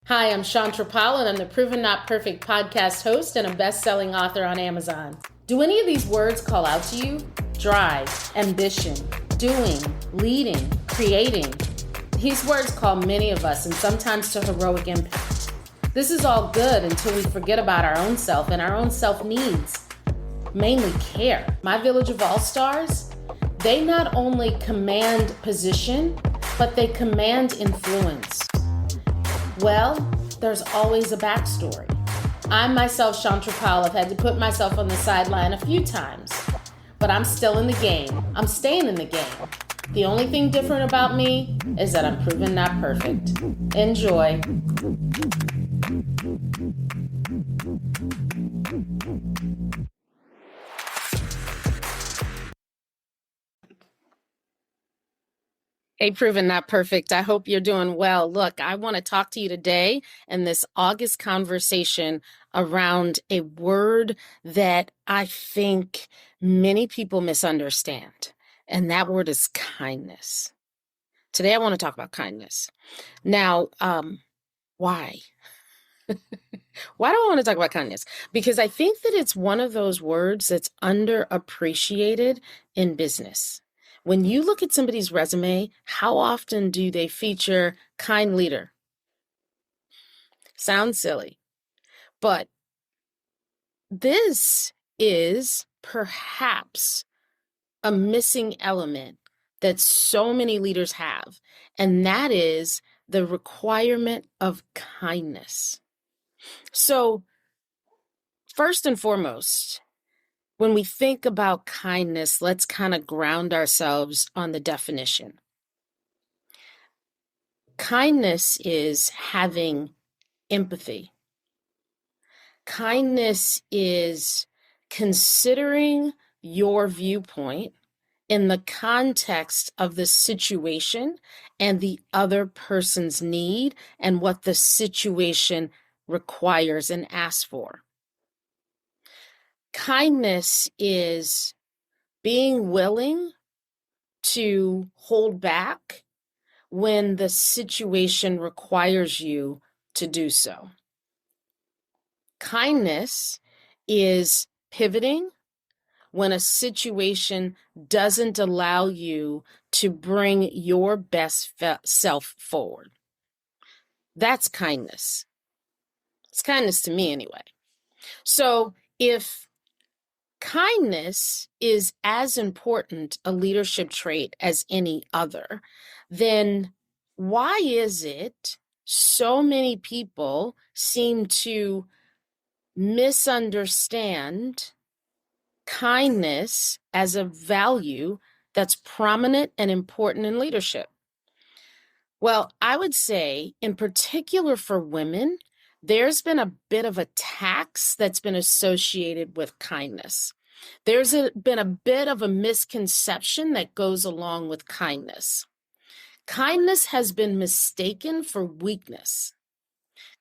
Hi, I'm Chantra Powell, and I'm the Proven Not Perfect podcast host and a best-selling author on Amazon. Do any of these words call out to you? Drive, ambition, doing, leading, creating. These words call many of us, and sometimes to heroic impact. This is all good until we forget about our own self and our own self needs, mainly care. My Village of All-Stars, they not only command position, but they command influence. Well, there's always a backstory. I'm myself, Chantra Powell. I've had to put myself on the sideline a few times, but I'm still in the game. I'm staying in the game. The only thing different about me is that I'm proven not perfect. Enjoy. Hey, Proven Not Perfect. I hope you're doing well. Look, I want to talk to you today in this August conversation around a word that I think many people misunderstand, and that word is kindness. Today, I want to talk about kindness. Now, why? Why do I want to talk about kindness? Because I think that it's one of those words that's underappreciated in business. When you look at somebody's resume, how often do they feature kind leader? Sounds silly, but this is perhaps a missing element that so many leaders have, and that is the requirement of kindness. So, first and foremost, when we think about kindness, let's kind of ground ourselves on the definition. Kindness is having empathy. Kindness is considering your viewpoint in the context of the situation and the other person's need and what the situation requires and asks for. Kindness is being willing to hold back when the situation requires you to do so. Kindness is pivoting when a situation doesn't allow you to bring your best self forward. That's kindness. It's kindness to me anyway. So if kindness is as important a leadership trait as any other, then why is it so many people seem to misunderstand kindness as a value that's prominent and important in leadership? Well, I would say, in particular for women, there's been a bit of a tax that's been associated with kindness. There's been a bit of a misconception that goes along with kindness. Kindness has been mistaken for weakness.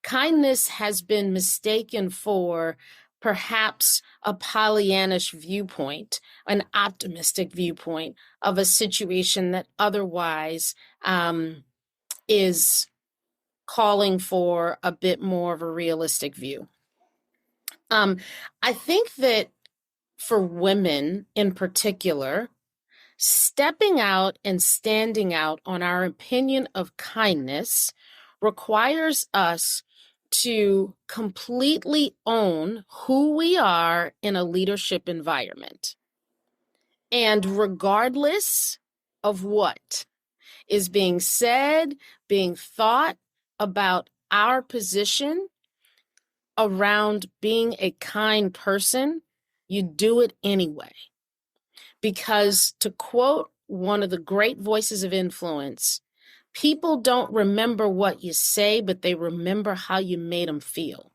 Kindness has been mistaken for perhaps a Pollyannish viewpoint, an optimistic viewpoint of a situation that otherwise is calling for a bit more of a realistic view. I think that for women in particular, stepping out and standing out on our opinion of kindness requires us to completely own who we are in a leadership environment. And regardless of what is being said, being thought about our position around being a kind person, you do it anyway. Because to quote one of the great voices of influence, people don't remember what you say, but they remember how you made them feel.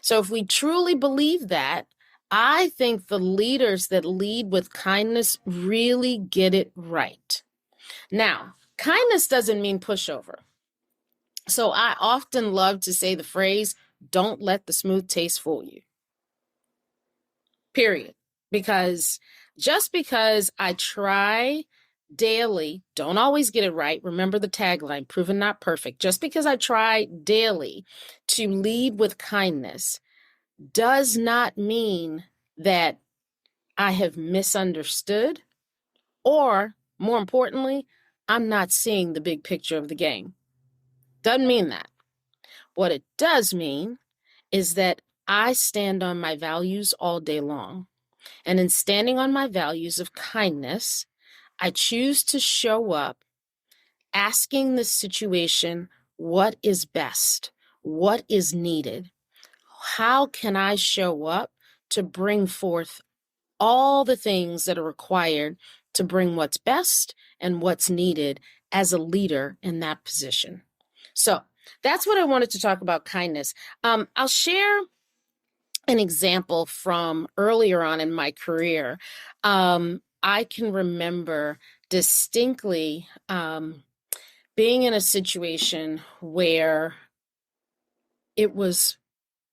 So if we truly believe that, I think the leaders that lead with kindness really get it right. Now, kindness doesn't mean pushover. So I often love to say the phrase, don't let the smooth taste fool you. Period. Because just because I try daily, don't always get it right. Remember the tagline, proven not perfect. Just because I try daily to lead with kindness does not mean that I have misunderstood, or more importantly, I'm not seeing the big picture of the game. Doesn't mean that. What it does mean is that I stand on my values all day long. And in standing on my values of kindness, I choose to show up asking the situation, what is best? What is needed? How can I show up to bring forth all the things that are required to bring what's best and what's needed as a leader in that position? So that's what I wanted to talk about kindness. I'll share an example from earlier on in my career. I can remember distinctly being in a situation where it was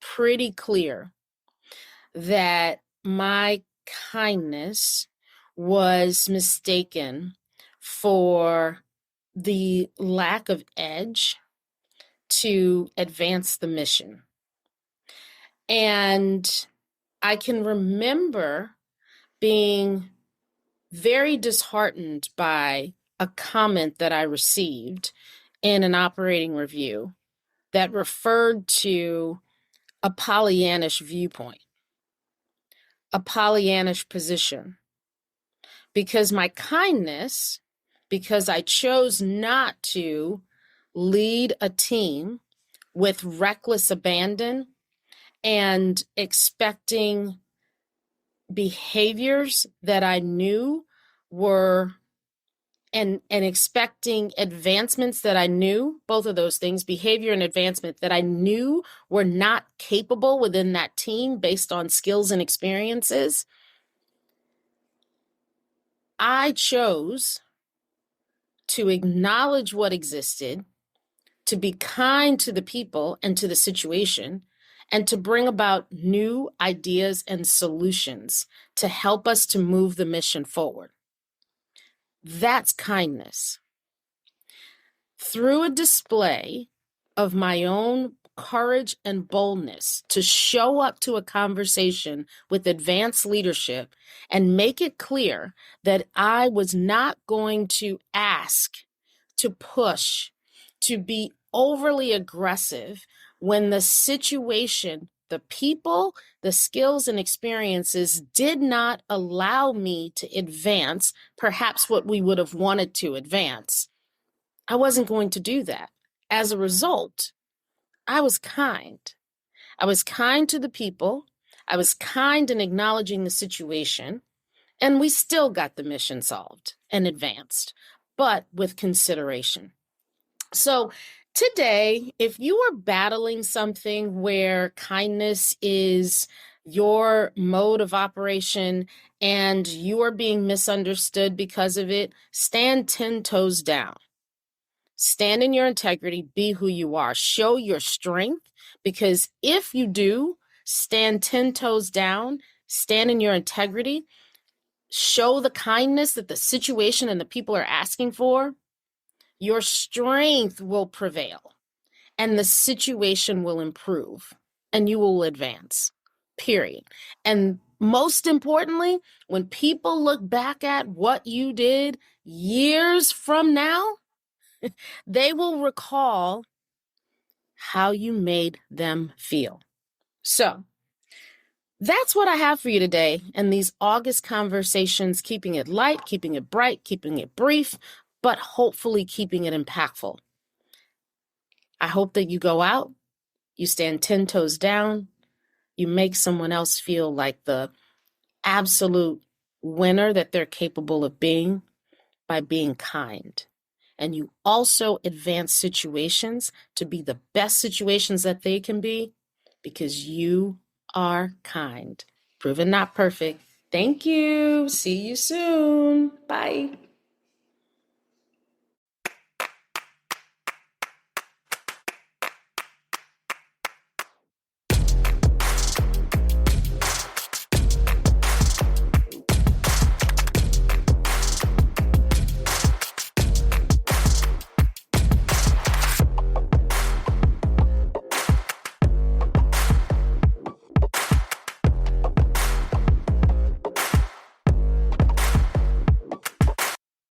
pretty clear that my kindness was mistaken for the lack of edge to advance the mission. And I can remember being very disheartened by a comment that I received in an operating review that referred to a Pollyannish viewpoint, a Pollyannish position, because my kindness, because I chose not to lead a team with reckless abandon and expecting behaviors that I knew were and expecting advancements that I knew, both of those things, behavior and advancement that I knew were not capable within that team based on skills and experiences, I chose to acknowledge what existed, to be kind to the people and to the situation, and to bring about new ideas and solutions to help us to move the mission forward. That's kindness. Through a display of my own courage and boldness to show up to a conversation with advanced leadership and make it clear that I was not going to ask, to push, to be overly aggressive when the situation, the people, the skills and experiences did not allow me to advance perhaps what we would have wanted to advance. I wasn't going to do that. As a result, I was kind. I was kind to the people. I was kind in acknowledging the situation, and we still got the mission solved and advanced, but with consideration. So today, if you are battling something where kindness is your mode of operation and you are being misunderstood because of it, stand 10 toes down. Stand in your integrity, be who you are, show your strength, because if you do stand 10 toes down, stand in your integrity, show the kindness that the situation and the people are asking for, your strength will prevail and the situation will improve and you will advance, period. And most importantly, when people look back at what you did years from now, they will recall how you made them feel. So that's what I have for you today. And these August conversations, keeping it light, keeping it bright, keeping it brief, but hopefully keeping it impactful. I hope that you go out, you stand 10 toes down, you make someone else feel like the absolute winner that they're capable of being by being kind. And you also advance situations to be the best situations that they can be because you are kind. Proven not perfect. Thank you. See you soon. Bye.